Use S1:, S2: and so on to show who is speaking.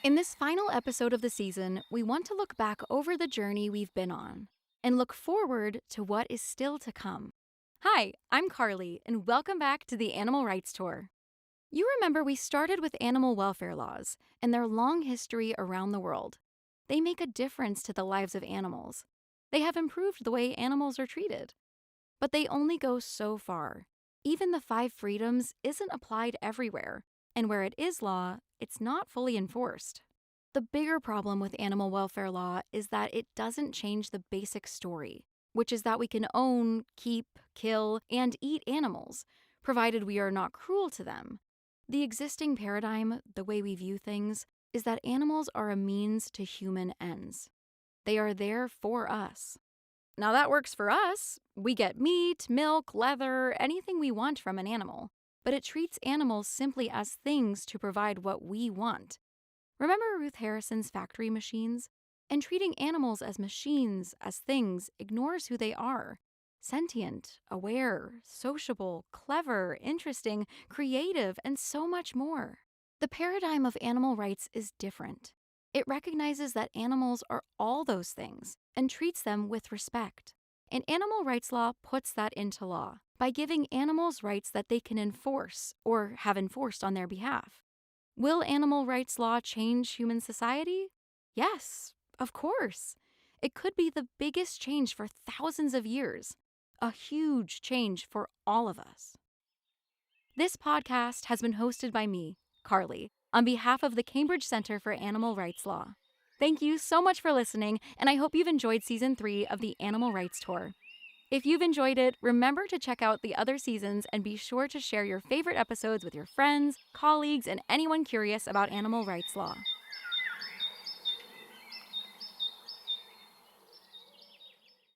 S1: In this final episode of the season, we want to look back over the journey we've been on and look forward to what is still to come. Hi, I'm Carly, and welcome back to the Animal Rights Tour. You remember we started with animal welfare laws and their long history around the world. They make a difference to the lives of animals. They have improved the way animals are treated. But they only go so far. Even the 5 freedoms isn't applied everywhere, and where it is law, it's not fully enforced. The bigger problem with animal welfare law is that it doesn't change the basic story, which is that we can own, keep, kill, and eat animals, provided we are not cruel to them. The existing paradigm, the way we view things, is that animals are a means to human ends. They are there for us. Now that works for us. We get meat, milk, leather, anything we want from an animal. But it treats animals simply as things to provide what we want. Remember Ruth Harrison's factory machines? And treating animals as machines, as things, ignores who they are. Sentient, aware, sociable, clever, interesting, creative, and so much more. The paradigm of animal rights is different. It recognizes that animals are all those things and treats them with respect. And animal rights law puts that into law by giving animals rights that they can enforce or have enforced on their behalf. Will animal rights law change human society? Yes, of course. It could be the biggest change for thousands of years, a huge change for all of us. This podcast has been hosted by me, Carly, on behalf of the Cambridge Center for Animal Rights Law. Thank you so much for listening, and I hope you've enjoyed Season 3 of the Animal Rights Tour. If you've enjoyed it, remember to check out the other seasons and be sure to share your favorite episodes with your friends, colleagues, and anyone curious about animal rights law.